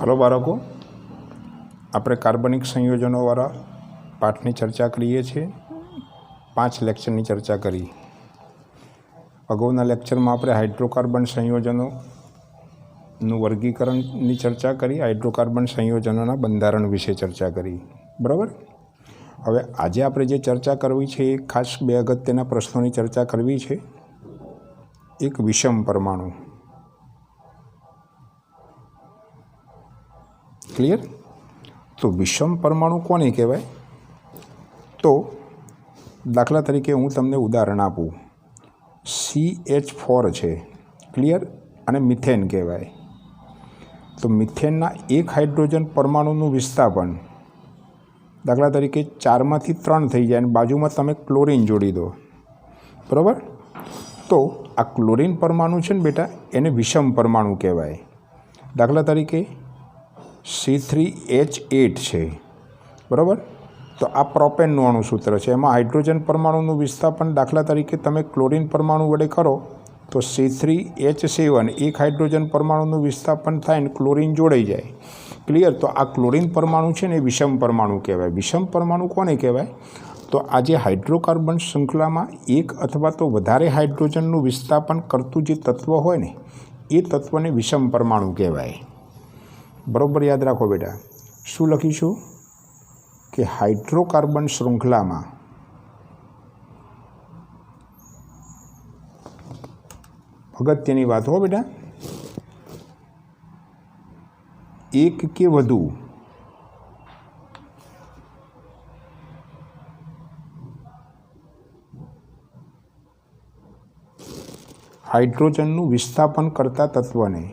Hello बाळको, આપણે કાર્બનિક સંયોજનોવાળા પાઠની ચર્ચા કરીએ છીએ। 5 લેક્ચરની ચર્ચા કરી। અગાઉના લેક્ચરમાં આપણે હાઇડ્રોકાર્બન સંયોજનોનું વર્ગીકરણની ચર્ચા કરી, હાઇડ્રોકાર્બન સંયોજનોના બંધારણ વિશે ચર્ચા કરી, બરાબર। હવે આજે આપણે જે ચર્ચા કરવી છે એ ખાસ 2 અગત્યના પ્રશ્નોની ચર્ચા કરવી છે। એક વિષમ પરમાણુ, क्लियर। तो विषम परमाणु कोने कहेवाय? तो दाखला तरीके हूँ तमने उदाहरण आपू, CH4 है, क्लियर, अने मिथेन कहेवाय। तो मिथेनना एक हाइड्रोजन परमाणुनु विस्थापन दाखला तरीके 4 मांथी 3 थई जाय अने बाजुमां तमे क्लोरीन जोड़ी दो, बराबर। तो आ क्लोरीन परमाणु छे ने बेटा, एने विषम परमाणु कहेवाय। दाखला तरीके C3H8 है, बराबर। तो आ प्रोपेनનું अणुसूत्र है, एमां हाइड्रोजन परमाणुનું विस्थापन दाखला तरीके तमे क्लोरीन परमाणु वडे करो तो C3H7 एक हाइड्रोजन परमाणुનું विस्थापन थाय ने क्लोरीन जोड़ाई जाए, क्लियर। तो आ क्लोरीन परमाणु है ने विषम परमाणु कहेवाय। विषम परमाणु कोने कहेवाय? तो आज हाइड्रोकार्बन श्रृंखला में एक अथवा तो वधारे हाइड्रोजनનું विस्थापन करतुं जे तत्व होय ने ए तत्वने विषम परमाणु कहेवाय, बराबर। याद राखो बेटा, शू लखीशुं कि हाइड्रोकार्बन श्रृंखला में अगत्यनी बात हो बेटा, एक के वधु हाइड्रोजनનું विस्थापन करता तत्वने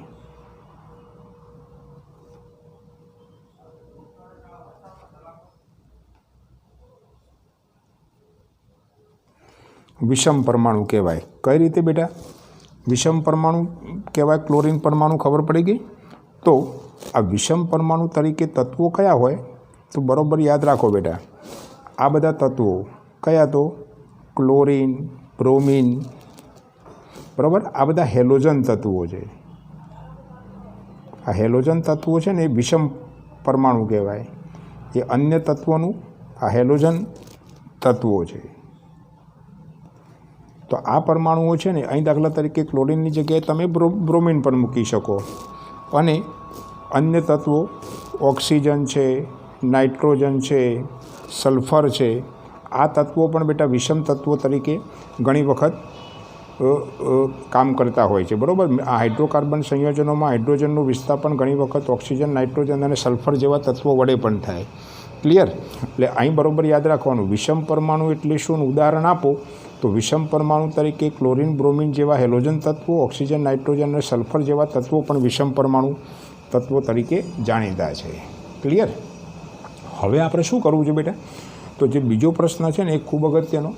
विषम परमाणु कहेवाय। कई रीते बेटा विषम परमाणु कहेवाय? क्लोरीन परमाणु खबर पड़ी गई। तो आ विषम परमाणु तरीके तत्वों कया होय? तो बराबर याद राखो बेटा, आ बधा तत्वों कया? तो क्लोरीन, ब्रोमीन, बराबर। आ बधा हेलोजन तत्वों है। आ हेलोजन तत्वों है ने विषम परमाणु कहेवाय। ये अन्य तत्वों आ हेलोजन तत्वों है। तो आ परमाणुओं है ने अहीं दाखला तरीके क्लोरीन जगह तमे ब्रोमीन पर मूकी शको, अने अन्य तत्वों ऑक्सीजन है, नाइट्रोजन है, सल्फर है। आ तत्वों पण बेटा विषम तत्वों तरीके घणी वखत काम करता होय छे, बराबर। आ हाइड्रोकार्बन संयोजनों में हाइड्रोजनનું विस्थापन घणी वखत ऑक्सीजन, नाइट्रोजन और सल्फर जेवा तत्वों वडे पण थाय, क्लियर। एटले अहीं बराबर याद राखवानुं, विषम परमाणु एटले शुं? उदाहरण आपो तो विषम परमाणु तरीके क्लोरीन, ब्रोमीन जेवा हेलोजन तत्वों, ऑक्सीजन, नाइट्रोजन और सल्फर जेवा तत्वों पण विषम परमाणु तत्वों तरीके जाणीता है, क्लियर। हवे आपणे शुं करवुं छे बेटा? तो जे बीजो प्रश्न है ने खूब अगत्यनो,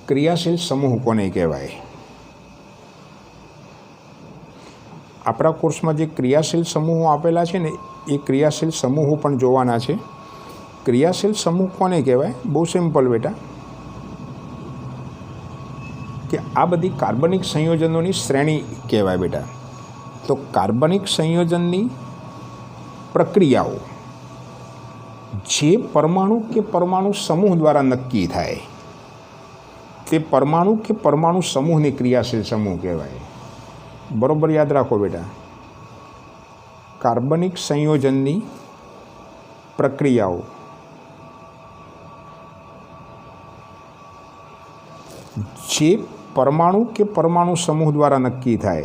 क्रियाशील समूह कोने कहेवाय? आपणा कोर्स में जे क्रियाशील समूहो आपेला है ने ए क्रियाशील समूहो पण जोवाना छे। क्रियाशील समूह कोने कहेवाय? बहु सिम्पल बेटा, कि आ बधी कार्बनिक संयोजनों श्रेणी कहेवाय बेटा। तो कार्बनिक संयोजननी प्रक्रियाओं जे परमाणु के परमाणु समूह द्वारा नक्की थाय ते परमाणु के परमाणु समूह ने क्रियाशील समूह कहेवाय, बराबर। याद राखो बेटा, कार्बनिक संयोजननी प्रक्रियाओं जे परमाणु के परमाणु समूह द्वारा नक्की थाय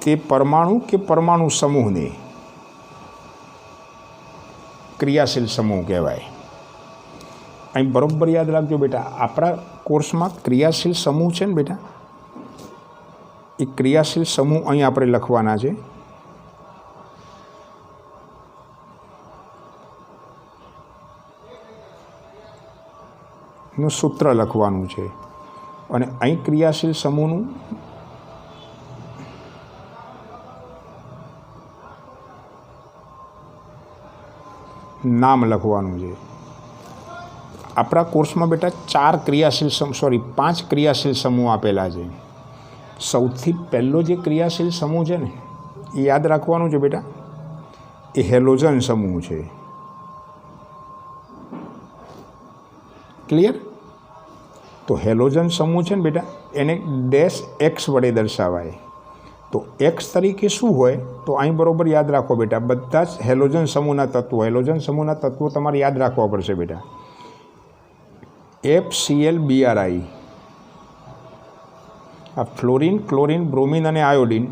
ते परमाणु के परमाणु समूह ने क्रियाशील समूह कहेवाय। अहीं बराबर याद राखजो बेटा, आपणा कोर्स में क्रियाशील समूह है बेटा, ए क्रियाशील समूह अहीं आपणे लखवाना छे। નું सूत्र लखवानुं छे अने अहीं क्रियाशील समूहनुं નામ લખવાનું છે. આપણા કોર્સમાં બેટા 5 ક્રિયાશીલ સમૂહ આપેલા છે. સૌથી પહેલો જે ક્રિયાશીલ સમૂહ છે ને એ યાદ રાખવાનું છે બેટા, એ હેલોજન સમૂહ છે. ક્લિયર? તો હેલોજન સમૂહ છે ને બેટા એને ડેશ એક્સ વડે દર્શાવાય. તો એક્સ તરીકે શું હોય તો અહીં બરાબર યાદ રાખો બેટા, બધા જ હેલોજન સમૂહના તત્વો તમારે યાદ રાખવા પડશે બેટા. FClBrI, આ ફ્લોરિન, ક્લોરિન, બ્રોમિન અને આયોડિન,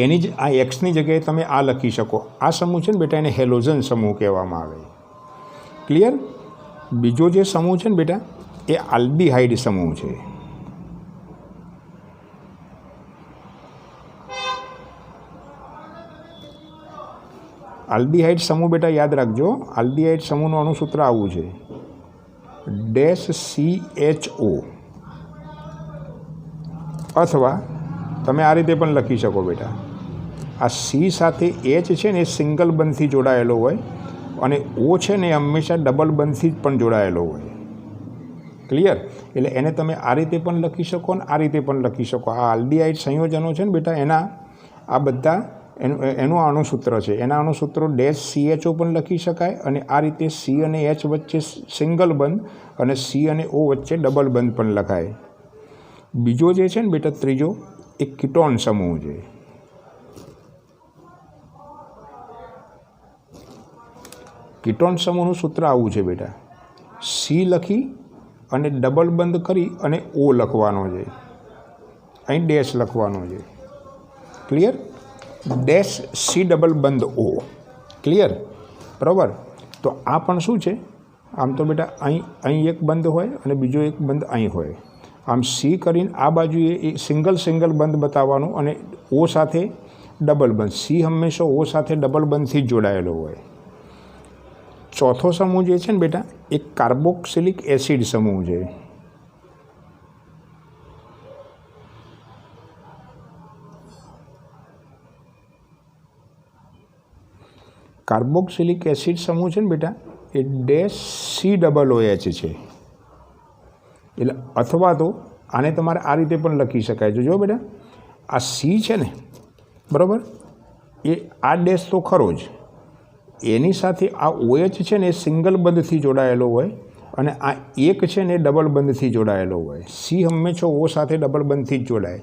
એની જ આ એક્સની જગ્યાએ તમે આ લખી શકો. આ સમૂહ છે ને બેટા એને હેલોજન સમૂહ કહેવામાં આવે. ક્લિયર? બીજો જે સમૂહ છે ને બેટા એ આલ્ડીહાઇડ સમૂહ છે. આલ્ડીહાઇડ સમૂહ બેટા યાદ રાખજો. આલ્ડીહાઇડ સમૂહનું અણુસૂત્ર આવું છે, -CHO, અથવા તમે આ રીતે પણ લખી શકો બેટા. આ C સાથે H છે ને એ સિંગલ બંધથી જોડાયેલો હોય અને O છે ને એ હંમેશા ડબલ બંધથી પણ જોડાયેલો હોય. ક્લિયર? એટલે એને તમે આ રીતે પણ લખી શકો અને આ રીતે પણ લખી શકો. આ આલ્ડીહાઇડ સંયોજનો છે ને બેટા એના આ બધા એનું અણુસૂત્ર છે. એના અણુસૂત્રો -CHO પણ લખી શકાય અને આ રીતે C અને H વચ્ચે સિંગલ બંધ અને C અને O વચ્ચે ડબલ બંધ પણ લખાય. બીજો જે છે ને બેટા ત્રીજો એ કીટોન સમૂહ છે. કીટોન સમૂહનું સૂત્ર આવું છે બેટા, C લખી અને ડબલ બંધ કરી અને O લખવાનો છે. અહીં ડેશ લખવાનો છે. ક્લિયર? -C ડબલ બંધ O. ક્લિયર? બરાબર? તો આ પણ શું છે, આમ તો બેટા અહીં એક બંધ હોય અને બીજો એક બંધ અહીં હોય. આમ C કરીને આ બાજુએ એ સિંગલ બંધ બતાવવાનું અને O સાથે ડબલ બંધ. C હંમેશા O સાથે ડબલ બંધથી જ જોડાયેલો હોય. ચોથો સમૂહ જે છે ને બેટા એ કાર્બોક્સિલિક એસિડ સમૂહ છે. કાર્બોક્સિલિક એસિડ સમૂહ છે ને બેટા એ -COOH છે. એટલે અથવા તો આને તમારે આ રીતે પણ લખી શકાય. જો બેટા આ C છે ને બરાબર, એ આ ડેશ તો ખરો જ, એની સાથે આ OH છે ને એ સિંગલ બંધથી જોડાયેલો હોય અને આ એક છે ને એ ડબલ બંધથી જોડાયેલો હોય. C હંમેશા O સાથે ડબલ બંધથી જ જોડાય.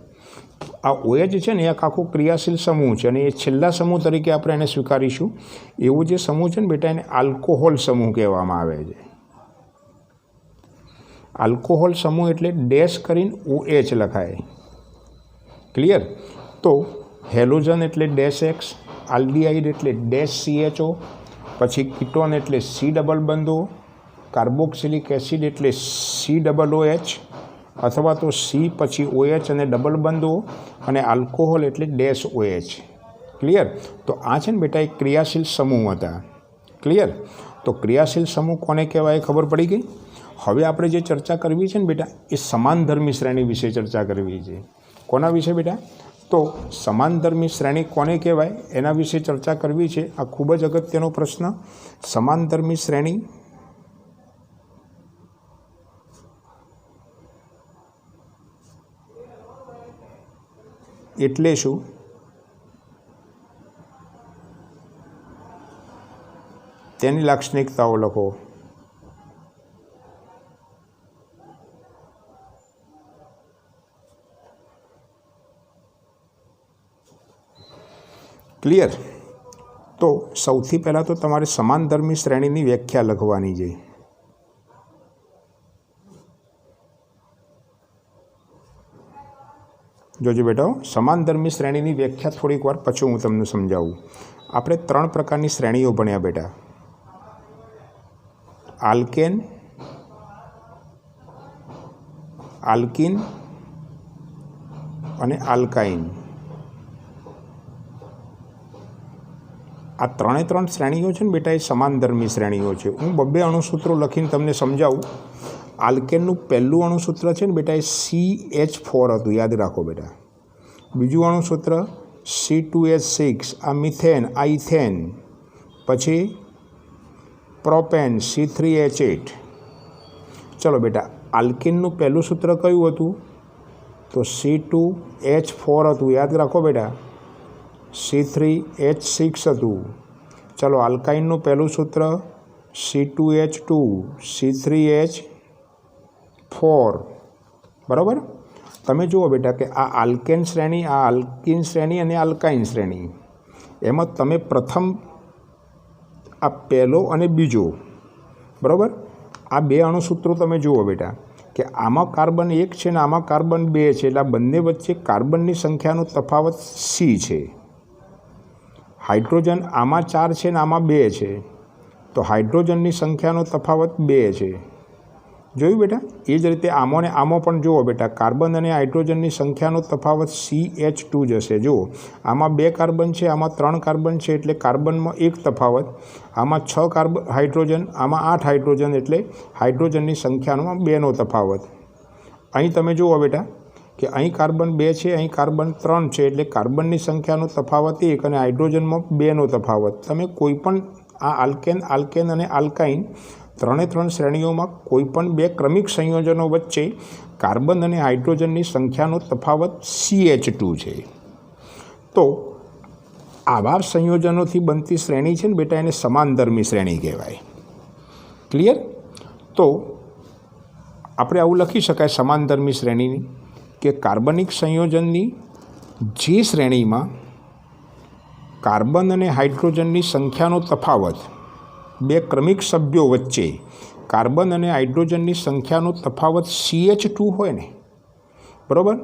આ OH છે ને એક આખો ક્રિયાશીલ સમૂહ છે અને એ છેલ્લા સમૂહ તરીકે આપણે એને સ્વીકારીશું. એવો જે સમૂહ છે ને બેટા એને આલ્કોહોલ સમૂહ કહેવામાં આવે છે. આલ્કોહોલ સમૂહ એટલે ડેશ કરીને OH લખાય. ક્લિયર? તો હેલોજન એટલે -X, આલ્ડીહાઇડ એટલે -CHO, પછી કીટોન એટલે C ડબલ બંધો, કાર્બોક્સિલિક એસિડ એટલે COOH અથવા તો C પછી OH અને ડબલ બંધો અને આલ્કોહોલ એટલે -OH. ક્લિયર? તો આ છે ને બેટા એક ક્રિયાશીલ સમૂહ હતા. ક્લિયર? તો ક્રિયાશીલ સમૂહ કોને કહેવાય ખબર પડી ગઈ? હવે આપણે જે ચર્ચા કરવી છે ને બેટા એ સમાનધર્મી શ્રેણી વિશે ચર્ચા કરવી છે. કોના વિશે બેટા? તો સમાનધર્મી શ્રેણી કોને કહેવાય એના વિશે ચર્ચા કરવી છે. આ ખૂબ જ અગત્યનો પ્રશ્ન. સમાનધર્મી શ્રેણી એટલે શું? તેની લાક્ષણિકતાઓ લખો. ક્લિયર? તો સૌથી પહેલાં તો તમારે સમાનધર્મી શ્રેણીની વ્યાખ્યા લખવાની છે. જોજો બેટા, સમાનધર્મી શ્રેણીની વ્યાખ્યા થોડીક વાર પછી હું તમને સમજાવું. આપણે 3 પ્રકારની શ્રેણીઓ ભણ્યા બેટા, આલ્કેન, આલ્કીન અને આલ્કાઇન. આ 3 શ્રેણીઓ છે ને બેટા એ સમાનધર્મી શ્રેણીઓ છે. હું 2 અણુસૂત્રો લખીને તમને સમજાવું. આલ્કેનનું પહેલું અણુસૂત્ર છે ને બેટા એ CH4 હતું, યાદ રાખો બેટા. બીજું અણુસૂત્ર C2H6, આ મિથેન, આ ઇથેન. પછી પ્રોપેન C3H8। ચલો બેટા, આલ્કીનનું પહેલું સૂત્ર કયું હતું? તો C2H4 હતું, યાદ રાખો બેટા। C3H6 હતું। ચલો, આલ્કાઇનનું પહેલું સૂત્ર C2H2 C3H4, બરાબર। તમે જુઓ બેટા કે આ આલ્કેન શ્રેણી, આ આલ્કીન શ્રેણી અને આલ્કાઇન શ્રેણી, એમાં તમે પ્રથમ આ પહેલો અને બીજો, બરાબર, આ બે અણુસૂત્રો તમે જુઓ બેટા કે આમાં કાર્બન 1 છે ને આમાં કાર્બન 2 છે, એટલે આ બંને વચ્ચે કાર્બનની સંખ્યાનો તફાવત C છે। હાઇડ્રોજન આમાં 4 છે ને આમાં 2 છે, તો હાઇડ્રોજનની સંખ્યાનો તફાવત 2 છે। જોયું બેટા? એ જ રીતે આમાં ને આમાં પણ જુઓ બેટા, કાર્બન અને હાઇડ્રોજનની સંખ્યાનો તફાવત CH2 જ હશે। જુઓ, આમાં 2 કાર્બન છે, આમાં 3 કાર્બન છે, એટલે કાર્બનમાં 1 તફાવત, આમાં 6 હાઇડ્રોજન, આમાં 8 હાઇડ્રોજન, એટલે હાઇડ્રોજનની સંખ્યામાં 2નો તફાવત। અહીં તમે જુઓ બેટા કે અહીં કાર્બન 2 છે, અહીં કાર્બન 3 છે, એટલે કાર્બનની સંખ્યાનો તફાવત 1 અને હાઇડ્રોજનમાં 2નો તફાવત। તમે કોઈ પણ આ આલ્કેન અને આલ્કાઇન ત્રણે ત્રણ શ્રેણીઓમાં કોઈ પણ 2 ક્રમિક સંયોજનો વચ્ચે કાર્બન અને હાઇડ્રોજનની સંખ્યાનો તફાવત CH2 છે। તો આવા સંયોજનોથી બનતી શ્રેણી છે ને બેટા, એને સમાનધર્મી શ્રેણી કહેવાય। ક્લિયર? તો આપણે આવું લખી શકાય સમાનધર્મી શ્રેણીની કે કાર્બનિક સંયોજનની જે શ્રેણીમાં કાર્બન અને હાઇડ્રોજનની સંખ્યાનો તફાવત 2 ક્રમિક સભ્યો વચ્ચે કાર્બન અને હાઇડ્રોજનની સંખ્યાનો તફાવત CH2 હોય ને, બરાબર,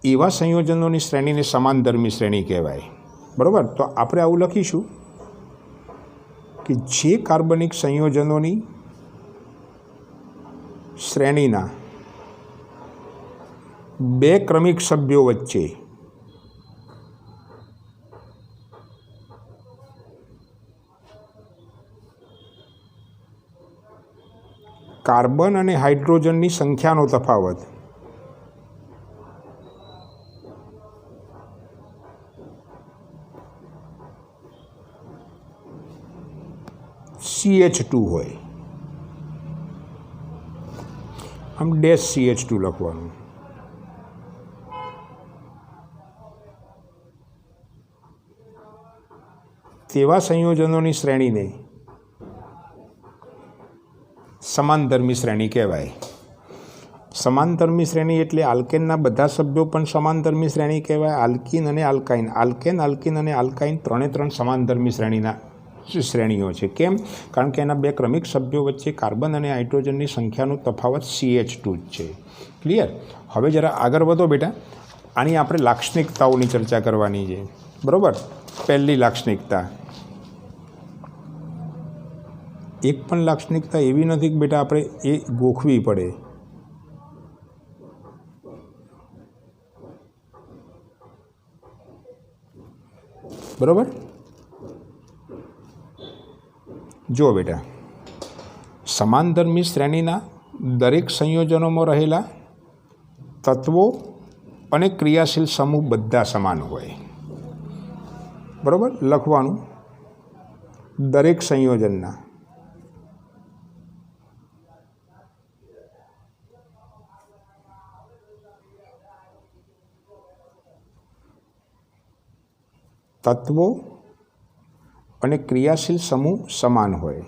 એવા સંયોજનોની શ્રેણીને સમાનધર્મી શ્રેણી કહેવાય। બરાબર? તો આપણે આવું લખીશું કે જે કાર્બનિક સંયોજનોની શ્રેણીના 2 ક્રમિક સભ્યો વચ્ચે કાર્બન અને હાઇડ્રોજનની સંખ્યાનો તફાવત CH2 હોય, આમ ડેશ CH2 લખવાનું। તેવા સંયોજનોની શ્રેણીને સમાનધર્મી શ્રેણી કહેવાય। સમાનધર્મી શ્રેણી એટલે આલ્કેનના બધા સભ્યો પણ સમાનધર્મી શ્રેણી કહેવાય। આલ્કીન અને આલ્કાઇન, આલ્કીન અને આલ્કાઇન ત્રણે સમાનધર્મી શ્રેણીઓ છે। કેમ? કારણ કે એના 2 ક્રમિક સભ્યો વચ્ચે કાર્બન અને હાઇડ્રોજનની સંખ્યાનો તફાવત CH2 જ છે। ક્લિયર? હવે જરા આગળ વધો બેટા, આની આપણે લાક્ષણિકતાઓની ચર્ચા કરવાની છે, બરાબર। પહેલી લાક્ષણિકતા, એક પણ લાક્ષણિકતા એવી નથી કે બેટા આપણે એ ગોખવી પડે, બરાબર। જો બેટા, સમાનધર્મી શ્રેણીના દરેક સંયોજનોમાં રહેલા તત્વો અને ક્રિયાશીલ સમૂહ બધા સમાન હોય, બરાબર। લખવાનું, દરેક સંયોજનના તત્વો અને ક્રિયાશીલ સમૂહ સમાન હોય।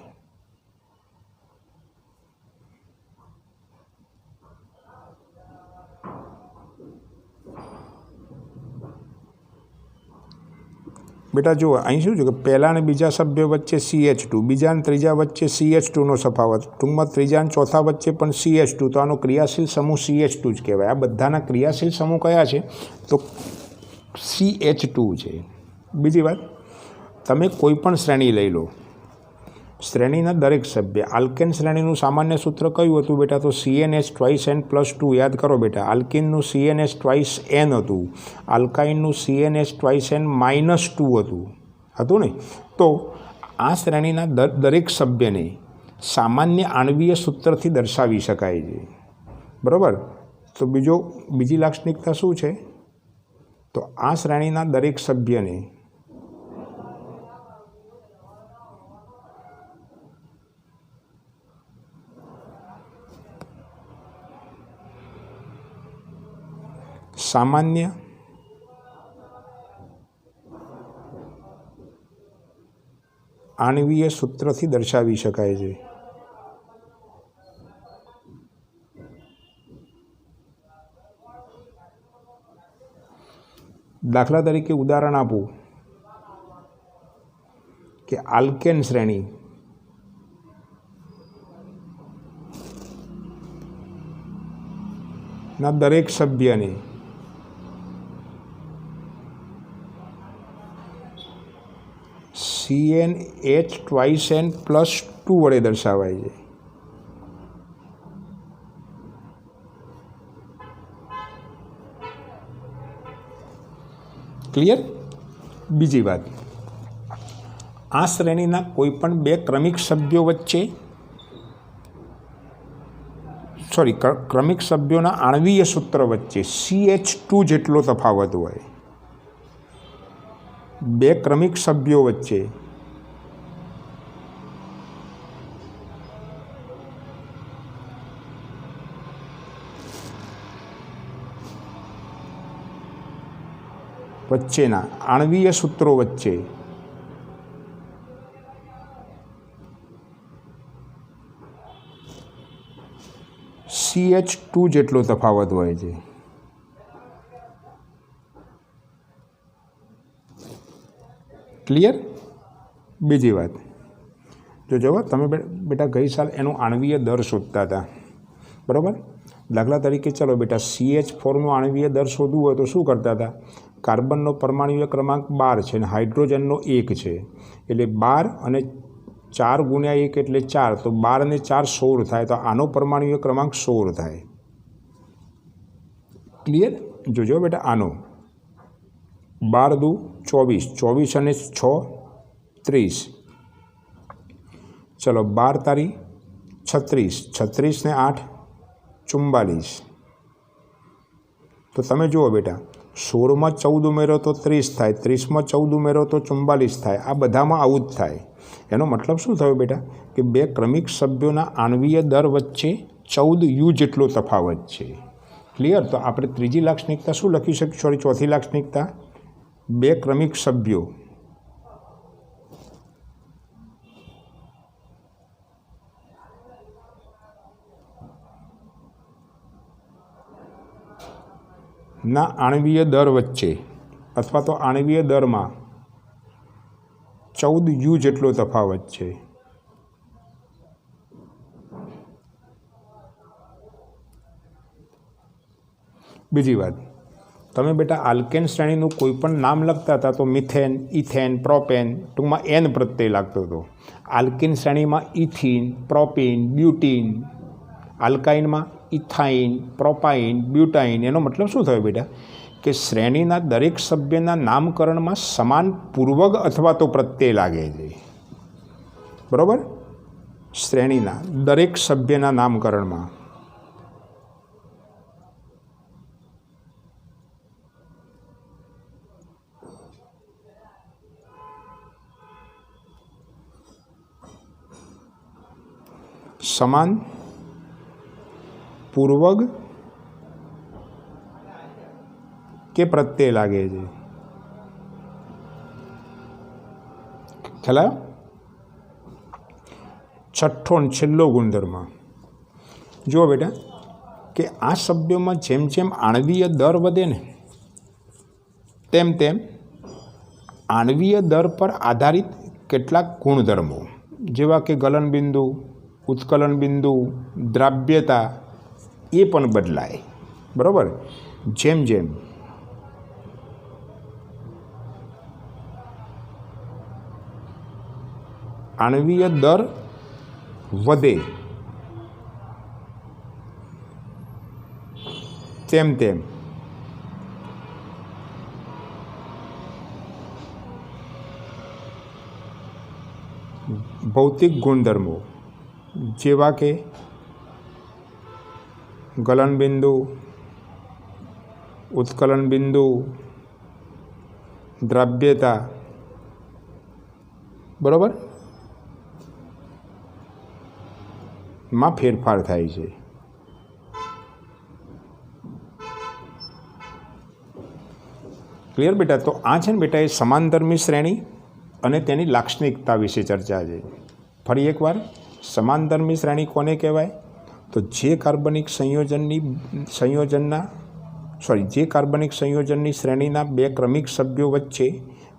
બેટા જુઓ, અહીં શું છે કે પહેલા અને બીજા સભ્ય વચ્ચે CH2, બીજા અને ત્રીજા વચ્ચે CH2નો તફાવત, ટૂંકમાં ત્રીજા અને ચોથા વચ્ચે પણ CH2, તો આનો ક્રિયાશીલ સમૂહ CH2 જ કહેવાય। આ બધાના ક્રિયાશીલ સમૂહ કયા છે? તો CH2 છે। બીજી વાત, તમે કોઈ પણ શ્રેણી લઈ લો, શ્રેણીના દરેક સભ્ય, આલ્કેન શ્રેણીનું સામાન્ય સૂત્ર કયું હતું બેટા? તો CnH2n+2, યાદ કરો બેટા। આલ્કીનનું CnH2n હતું, આલ્કાઇનનું CnH2n-2 હતું ને? તો આ શ્રેણીના દરેક સભ્યને સામાન્ય આણ્વીય સૂત્રથી દર્શાવી શકાય છે, બરાબર। તો બીજી લાક્ષણિકતા શું છે? તો આ શ્રેણીના દરેક સભ્યને સામાન્ય આણ્વીય સૂત્રથી દર્શાવી શકાય છે. દાખલા તરીકે ઉદાહરણ આપું કે આલ્કેન શ્રેણી ના દરેક સભ્યને CnH2n+2 વડે દર્શાવાય છે. ક્લિયર? બીજી વાત, આ શ્રેણીના કોઈ પણ બે ક્રમિક સભ્યો વચ્ચે ક્રમિક સભ્યોના આણ્વીય સૂત્ર વચ્ચે CH2 જેટલો તફાવત હોય, બે ક્રમિક સભ્યો વચ્ચે વચ્ચેના આણ્વીય સૂત્રો વચ્ચે CH2 જેટલો તફાવત હોય છે. ક્લિયર? બીજી વાત, જો તમે બેટા ગઈ સાલ એનો આણ્વીય દર શોધતા હતા, બરાબર? દાખલા તરીકે ચલો બેટા CH4નો આણ્વીય દર શોધવું હોય તો શું કરતા હતા? કાર્બનનો પરમાણ્વીય ક્રમાંક 12 છે અને હાઇડ્રોજનનો 1 છે, એટલે 12 અને 4 ગુણ્યા 1 એટલે 4, તો 12 અને 4 16 થાય, તો આનો પરમાણ્વીય ક્રમાંક 16 થાય. ક્લિયર? જોજો બેટા, આનો 12 દુ 24, 24 અને 6 30, ચલો 12 તારી 36, 36 ને 8 44. તો તમે જુઓ બેટા, 16માં 14 ઉમેરો તો 30 થાય, 30માં 14 ઉમેરો તો 44 થાય. આ બધામાં આવું જ થાય. એનો મતલબ શું થયો બેટા? કે બે ક્રમિક સભ્યોના આણ્વીય દર વચ્ચે 14 U જેટલો તફાવત છે. ક્લિયર? તો આપણે ત્રીજી લાક્ષણિકતા શું લખી શકીએ? ચોથી લાક્ષણિકતા, બે ક્રમિક સભ્યો ના આણ્વીય દર વચ્ચે અથવા તો આણ્વીય દરમાં 14 U જેટલો તફાવત છે. બીજી વાત, તમે બેટા આલ્કેન શ્રેણીનું કોઈ પણ નામ લખતા હતા તો મિથેન, ઇથેન, પ્રોપેન, ટૂંકમાં N પ્રત્યય લાગતો હતો. આલ્કેન શ્રેણીમાં ઇથિન, પ્રોપિન, બ્યુટીન, આલ્કાઇનમાં ઇથાઇન, પ્રોપાઇન, બ્યુટાઇન. એનો મતલબ શું થયો બેટા? કે શ્રેણીના દરેક સભ્યના નામકરણમાં સમાન પૂર્વક અથવા તો પ્રત્યય લાગે છે. બરાબર? શ્રેણીના દરેક સભ્યના નામકરણમાં સમાન પૂર્વક કે પ્રત્યય લાગે છે. ખ્યાલ આવ્યો? છઠ્ઠો અને છેલ્લો ગુણધર્મ, જુઓ બેટા કે આ સભ્યોમાં જેમ જેમ આણ્વીય દર વધે ને તેમ તેમ આણ્વીય દર પર આધારિત કેટલાક ગુણધર્મો જેવા કે ગલનબિંદુ, ઉત્કલન બિંદુ, દ્રાવ્યતા એ પણ બદલાય. બરાબર? જેમ જેમ આણ્વીય દર વધે તેમ તેમ ભૌતિક ગુણધર્મો જેવા કે ગલન બિંદુ, ઉત્કલન બિંદુ, દ્રાવ્યતા, બરાબર, માં ફેરફાર થાય છે. क्लियर बेटा? तो आ छे ने बेटा ए समानधर्मी श्रेणी अने तेनी लाक्षणिकता विषे चर्चा छे। फरी एकवार समानधर्मी श्रेणी कोने कहेवाय? तो जे कार्बनिक कार्बनिक संयोजननी श्रेणीना बे क्रमिक सभ्यों वच्चे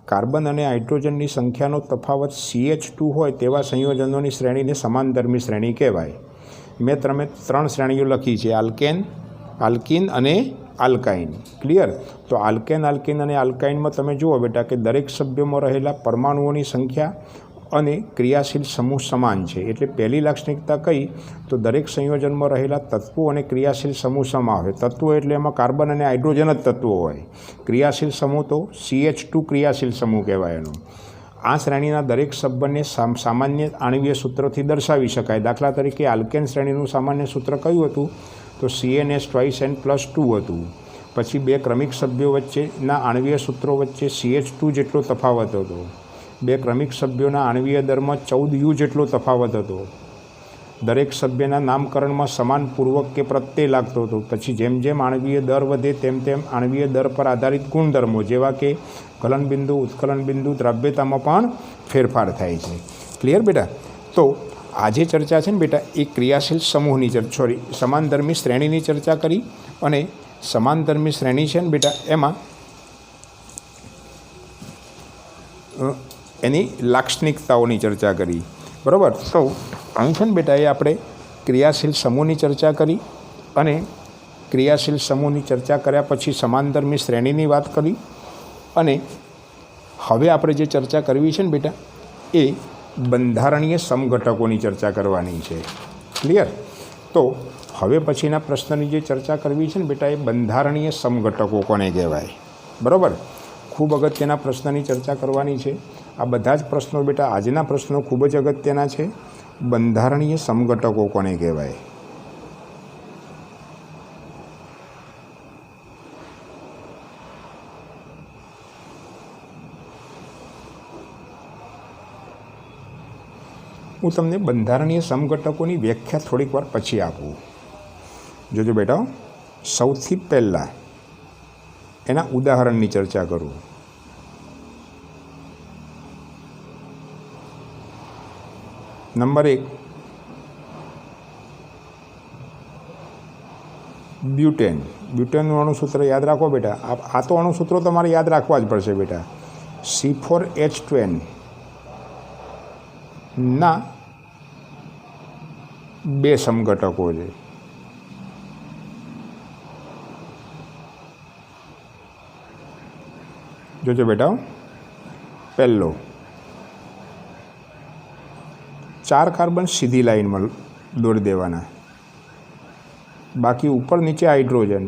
कार्बन अने हाइड्रोजननी संख्यानो तफावत CH2 होय तेवा संयोजनोनी श्रेणीने समानधर्मी श्रेणी कहेवाय। मैं तमे 3 श्रेणीओ लखी छे, आल्केन, आल्कीन अने आल्काइन। क्लियर? तो आल्केन, आल्कीन अने आल्काइन में तमे जुओ बेटा कि दरेक सभ्योमां रहेला परमाणुओनी संख्या अने क्रियाशील समूह समान छे। एटले पहली लाक्षणिकता कई? तो दरेक संयोजनमां रहेला तत्वों अने क्रियाशील समूह समान होय। तत्वों एटले एमां कार्बन अने हाइड्रोजन ज तत्वों होय। क्रियाशील समूह तो CH2 क्रियाशील समूह कहेवाय एनो। आ श्रेणीना दरेक सभ्यने सामान्य आणवीय सूत्रथी दर्शावी शकाय। दाखला तरीके आल्केन श्रेणीनुं सामान्य सूत्र कयुं हतुं? तो CnH2n+2 हतुं। पछी बे क्रमिक सभ्यों वच्चेना आणवीय सूत्रों वच्चे CH2 जेटलो तफावत हतो। बे क्रमिक सभ्योना आणवीय दरमां 14U जेटलो तफावत हतो। दरेक सभ्यना नामकरणमां समान पूर्वक के प्रत्यय लागतो हतो। पछी जेम जेम आणवीय दर वधे तेम तेम आणवीय दर पर आधारित गुणधर्मो जेवा के गलन बिंदु, उत्कलन बिंदु, द्रव्यतामां पण फेरफार थाय छे। क्लियर बेटा? तो आजे चर्चा छे ने बेटा ए क्रियाशील समूहनी समानधर्मी श्रेणीनी चर्चा करी अने समानधर्मी श्रेणी छे ने बेटा एमां एनी लाक्षणिकताओनी चर्चा करी। बराबर? तो અહીં છે ને બેટા એ આપણે ક્રિયાશીલ સમૂહની ચર્ચા કરી અને ક્રિયાશીલ સમૂહની ચર્ચા કર્યા પછી સમાનધર્મી શ્રેણીની વાત કરી અને હવે આપણે જે ચર્ચા કરવી છે ને બેટા એ બંધારણીય સમઘટકોની ચર્ચા કરવાની છે। ક્લિયર? તો હવે પછીના પ્રશ્નની જે ચર્ચા કરવી છે ને બેટા એ બંધારણીય સમઘટકો કોને કહેવાય? બરાબર? ખૂબ અગત્યના પ્રશ્નની ચર્ચા કરવાની છે। આ બધા જ પ્રશ્નો બેટા આજના પ્રશ્નો ખૂબ જ અગત્યના છે। બંધારણીય સમઘટકો કોને કહેવાય? હું તમને બંધારણીય સમઘટકોની વ્યાખ્યા થોડીક વાર પછી આપું। જોજો બેટા, સૌથી પહેલાં એના ઉદાહરણની ચર્ચા કરું। Number 1 butane. ब्यूटेनનું अणुसूत्र याद राखो बेटा। आ तो अणुसूत्रों तमारे याद राखवा ज पड़शे बेटा। C4H12 ना 2 समघटको छे। जोजो बेटा, पहलो 4 कार्बन सीधी लाइन में दौड़ देवाना, बाकी ऊपर नीचे हाइड्रोजन।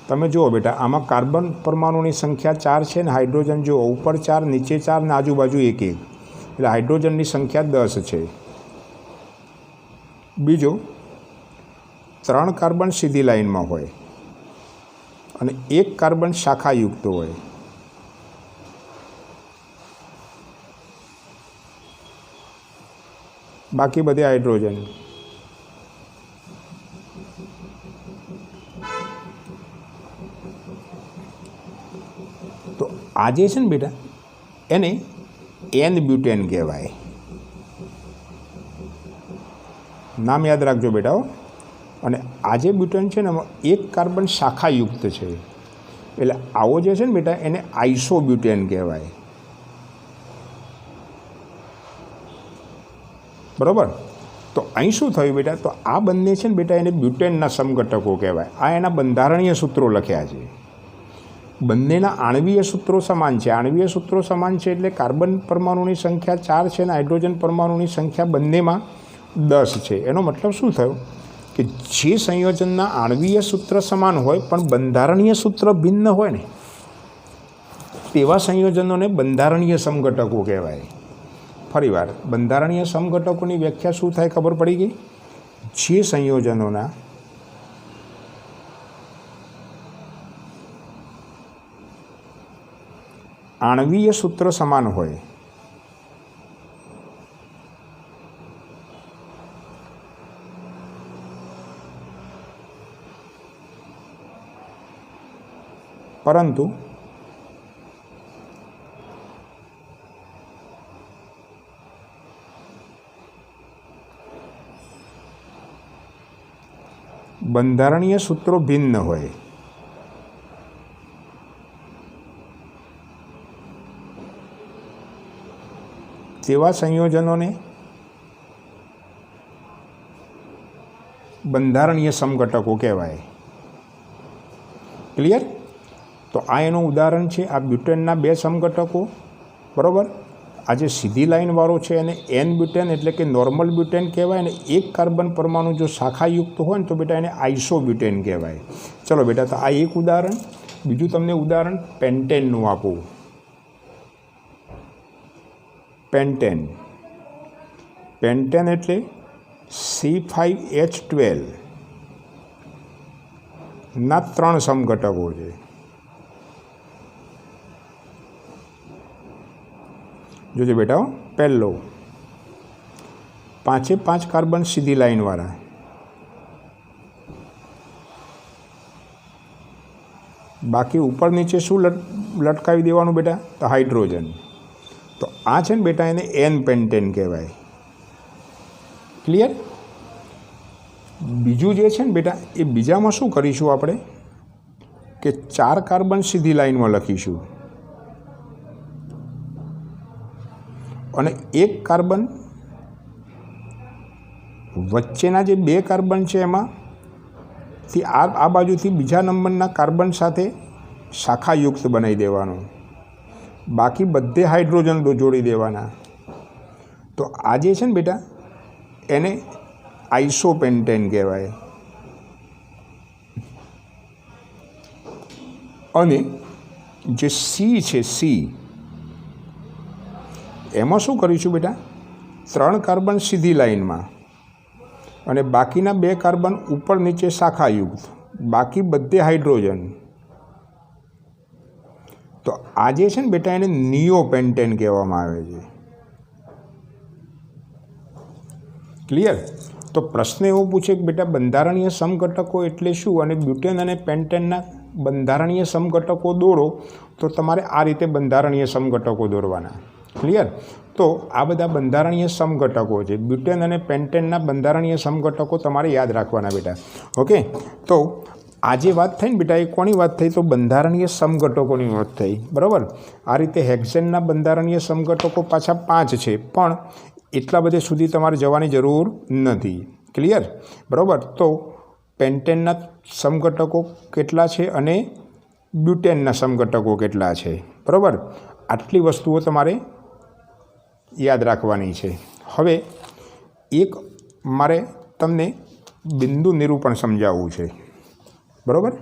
तमे जुओ बेटा, आमां कार्बन परमाणुनी संख्या 4 है, हाइड्रोजन जो ऊपर 4 नीचे 4 ने आजूबाजू 1 1, एटले हाइड्रोजननी संख्या 10 है। बीजो 3 कार्बन सीधी लाइन में होय अने 1 कार्बन शाखायुक्त होय। बाकी बधे हाइड्रोजन। तो आज है ने बेटा एने N-ब्यूटेन कहेवाय। नाम याद राखजो बेटा। અને આ જે બ્યુટેન છે ને એમાં 1 કાર્બન શાખાયુક્ત છે, એટલે આવો જે છે ને બેટા એને આઇસોબ્યુટેન કહેવાય। બરાબર? તો અહીં શું થયું બેટા? તો આ બંને છે ને બેટા એને બ્યુટેનના સમઘટકો કહેવાય। આ એના બંધારણીય સૂત્રો લખ્યા છે। બંનેના આણવીય સૂત્રો સમાન છે। આણવીય સૂત્રો સમાન છે એટલે કાર્બન પરમાણુની સંખ્યા 4 છે અને હાઇડ્રોજન પરમાણુની સંખ્યા બંનેમાં 10 છે। એનો મતલબ શું થયો કે જે સંયોજનના આણવીય સૂત્ર સમાન હોય પણ બંધારણીય સૂત્ર ભિન્ન હોય ને તેવા સંયોજનોને બંધારણીય સમઘટકો કહેવાય। ફરીવાર, બંધારણીય સમઘટકોની વ્યાખ્યા શું થાય ખબર પડી ગઈ? જે સંયોજનોના आणवीय सूत्र समान होय પરંતુ બંધારણીય સૂત્રો ભિન્ન હોય તેવા સંયોજનોને બંધારણીય સમઘટકો કહેવાય. ક્લિયર? તો આ એનું ઉદાહરણ છે. આ બ્યુટેનના બે સમઘટકો, બરાબર. આ જે સીધી લાઈનવાળો છે એને એન બ્યુટેન એટલે કે નોર્મલ બ્યુટેન કહેવાય, અને એક કાર્બન પરમાણુ જો શાખાયુક્ત હોય ને તો બેટા એને આઇસોબ્યુટેન કહેવાય. ચલો બેટા, તો આ એક ઉદાહરણ. બીજું તમને ઉદાહરણ પેન્ટેનનું આપું. પેન્ટેન એટલે C5H12 ના 3 સમઘટકો છે. જોજો બેટા, પહેલો 5 કાર્બન સીધી લાઈનવાળા, બાકી ઉપર નીચે શું લટકાવી દેવાનું બેટા? તો હાઇડ્રોજન. તો આ છે ને બેટા એને એન પેન્ટેન કહેવાય. ક્લિયર? બીજું જે છે ને બેટા એ બીજામાં શું કરીશું આપણે કે 4 કાર્બન સીધી લાઈનમાં લખીશું અને 1 કાર્બન વચ્ચેના જે 2 કાર્બન છે એમાંથી આ બાજુથી બીજા નંબરના કાર્બન સાથે શાખાયુક્ત બનાવી દેવાનું, બાકી બધે હાઇડ્રોજન જોડી દેવાના. તો આ જે છે ને બેટા એને આઇસોપેન્ટેન કહેવાય. અને જે સી છે, સી એમાં શું કરીશું બેટા? 3 કાર્બન સીધી લાઈનમાં અને બાકીના 2 કાર્બન ઉપર નીચે શાખાયુક્ત, બાકી બધે હાઇડ્રોજન. તો આ જે છે ને બેટા એને નિયોપેન્ટેન કહેવામાં આવે છે. ક્લિયર? તો પ્રશ્ન એવો પૂછે કે બેટા બંધારણીય સમઘટકો એટલે શું, અને બ્યુટેન અને પેન્ટેનના બંધારણીય સમઘટકો દોરો. તો તમારે આ રીતે બંધારણીય સમઘટકો દોરવાના. ક્લિયર? તો આ બધા બંધારણીય સમઘટકો છે. બ્યુટેન અને પેન્ટેનના બંધારણીય સમઘટકો તમારે યાદ રાખવાના બેટા. ઓકે? તો આજે વાત થઈ ને બેટા, એ કોની વાત થઈ? તો બંધારણીય સમઘટકોની વાત થઈ. બરાબર? આ રીતે હેક્ઝેનના બંધારણીય સમઘટકો પાછા 5 છે, પણ એટલા બધે સુધી તમારે જવાની જરૂર નથી. ક્લિયર? બરાબર? તો પેન્ટેનના સમઘટકો કેટલા છે અને બ્યુટેનના સમઘટકો કેટલા છે? બરાબર? આટલી વસ્તુઓ તમારે યાદ રાખવાની છે. હવે એક મારે તમને બિંદુ નિરૂપણ સમજાવવું છે. બરાબર?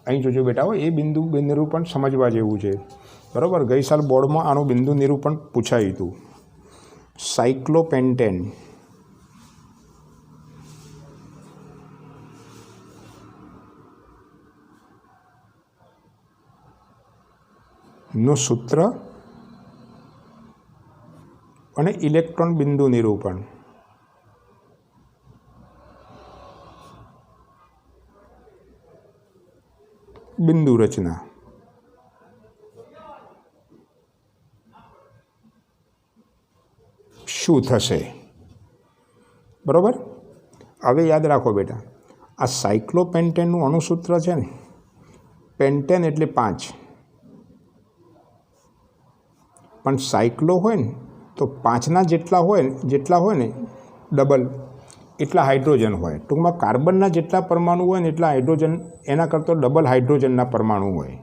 અહીં જોજો બેટા, એ બિંદુ નિરૂપણ સમજવા જેવું છે. બરાબર? ગઈ સાલ બોર્ડમાં આનું બિંદુ નિરૂપણ પૂછાયું હતું. સાયક્લોપેન્ટેન નું સૂત્ર અને ઇલેક્ટ્રોન બિંદુ નિરૂપણ. બિંદુ રચના. શું થશે? બરાબર? હવે યાદ રાખો બેટા, આ સાયક્લોપેન્ટેનનું અણુસૂત્ર છે ને, પેન્ટેન એટલે 5, પણ સાયક્લો હોય ને તો 5ના જેટલા હોય ને ડબલ એટલા હાઇડ્રોજન હોય. ટૂંકમાં કાર્બનના જેટલા પરમાણુ હોય ને એટલા હાઇડ્રોજન, એના કરતાં ડબલ હાઇડ્રોજનના પરમાણુ હોય.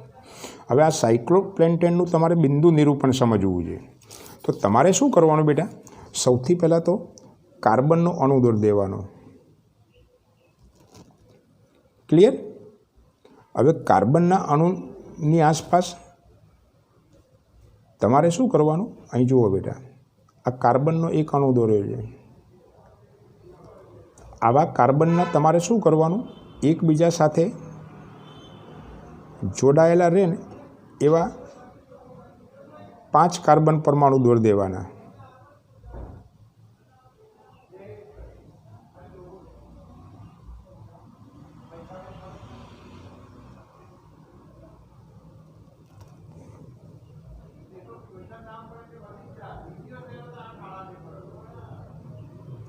હવે આ સાયક્લોપેન્ટેનનું તમારે બિંદુ નિરૂપણ સમજવું છે. તો તમારે શું કરવાનું બેટા? સૌથી પહેલાં તો કાર્બનનો અણુ દોરી દેવાનો. ક્લિયર? હવે કાર્બનના અણુની આસપાસ તમારે શું કરવાનું? અહીં જુઓ બેટા, આ કાર્બનનો એક અણુ દોર્યો છે. આવા કાર્બનના તમારે શું કરવાનું? એકબીજા સાથે જોડાયેલા રહે ને એવા 5 કાર્બન પરમાણુ દોરી દેવાના.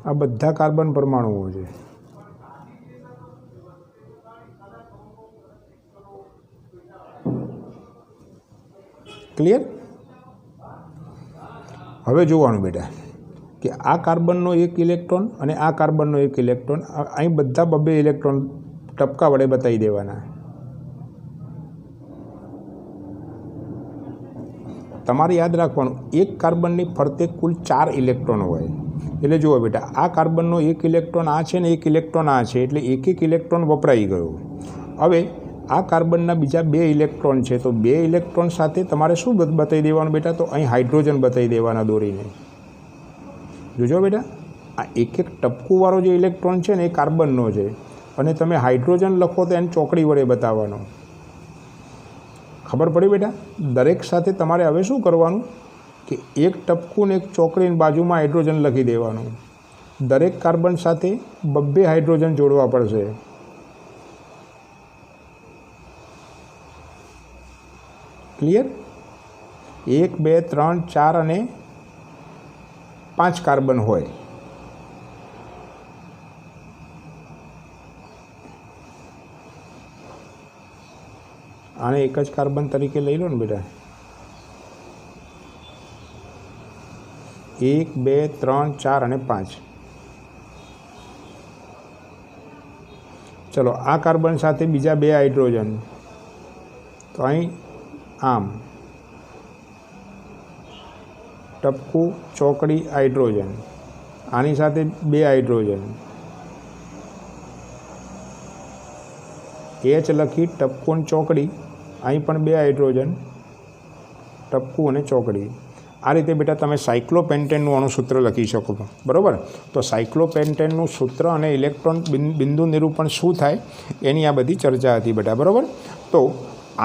આ બધા કાર્બન પરમાણુઓ છે. ક્લિયર? હવે જોવાનું બેટા કે આ કાર્બનનો એક ઇલેક્ટ્રોન અને આ કાર્બનનો એક ઇલેક્ટ્રોન, અહીં બધા બબે ઇલેક્ટ્રોન ટપકા વડે બતાવી દેવાના. તમારે યાદ રાખવાનું એક કાર્બનની ફરતે કુલ 4 ઇલેક્ટ્રોન હોય. એટલે જુઓ બેટા, આ કાર્બનનો એક ઇલેક્ટ્રોન આ છે ને એક ઇલેક્ટ્રોન આ છે, એટલે એક એક ઇલેક્ટ્રોન વપરાઈ ગયો. હવે આ કાર્બનના બીજા 2 ઇલેક્ટ્રોન છે, તો 2 ઇલેક્ટ્રોન સાથે તમારે શું બતાવી દેવાનું બેટા? તો અહીં હાઇડ્રોજન બતાવી દેવાના દોરીને. જોજો બેટા, આ એક એક ટપકુંવાળો જે ઇલેક્ટ્રોન છે ને એ કાર્બનનો છે, અને તમે હાઇડ્રોજન લખો તો એને ચોકડી વડે બતાવવાનો. ખબર પડી બેટા? દરેક સાથે તમારે હવે શું કરવાનું કે એક ટપકું ને એક ચોકડીની બાજુમાં હાઇડ્રોજન લખી દેવાનું. દરેક કાર્બન સાથે 2 હાઇડ્રોજન જોડવા પડશે. ક્લિયર? 1 2 3 4 અને 5 કાર્બન હોય. આને એક જ કાર્બન તરીકે લઈ લો ને બેટા. 1 2 3 4 અને 5. ચલો, આ કાર્બન સાથે બીજા 2 હાઇડ્રોજન, તો અહીં આમ ટપકું ચોકડી હાઇડ્રોજન, આની સાથે 2 હાઇડ્રોજન, H લખી ટપકું અને ચોકડી, અહીં પણ 2 હાઇડ્રોજન, ટપકું અને ચોકડી. આ રીતે બેટા તમે સાયક્લોપેન્ટેનનું અણુસૂત્ર લખી શકો. બરાબર? તો સાયક્લોપેન્ટેનનું સૂત્ર અને ઇલેક્ટ્રોન બિંદુ નિરૂપણ શું થાય એની આ બધી ચર્ચા હતી બેટા. બરાબર? તો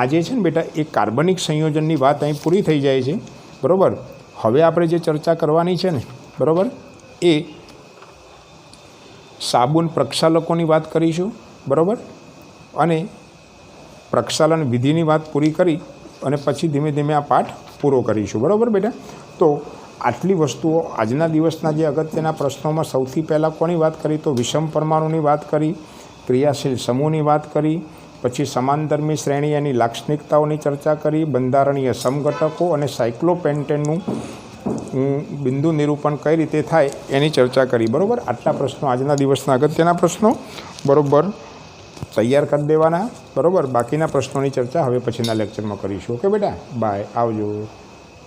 આજે છે ને બેટા એ કાર્બનિક સંયોજનની વાત અહીં પૂરી થઈ જાય છે. બરાબર? હવે આપણે જે ચર્ચા કરવાની છે ને, બરાબર, એ સાબુન પ્રક્ષાલકોની વાત કરીશું. બરાબર? અને પ્રક્ષાલન વિધિની વાત પૂરી કરી અને પછી ધીમે ધીમે આ પાઠ પૂરો કરીશું. બરાબર બેટા? તો આટલી વસ્તુઓ આજના દિવસના જે અગત્યના પ્રશ્નોમાં સૌથી પહેલાં કોની વાત કરી? તો વિષમ પરમાણુની વાત કરી, ક્રિયાશીલ સમૂહની વાત કરી, પછી સમાનધર્મી શ્રેણી એની લાક્ષણિકતાઓની ચર્ચા કરી, બંધારણીય સમઘટકો અને સાયક્લોપેન્ટેનનું બિંદુ નિરૂપણ કઈ રીતે થાય એની ચર્ચા કરી. બરાબર? આટલા પ્રશ્નો આજના દિવસના અગત્યના પ્રશ્નો બરાબર તૈયાર કરી દેવાના. બરાબર? બાકીના પ્રશ્નોની ચર્ચા હવે પછીના લેક્ચરમાં કરીશું. ઓકે બેટા? બાય, આવજો.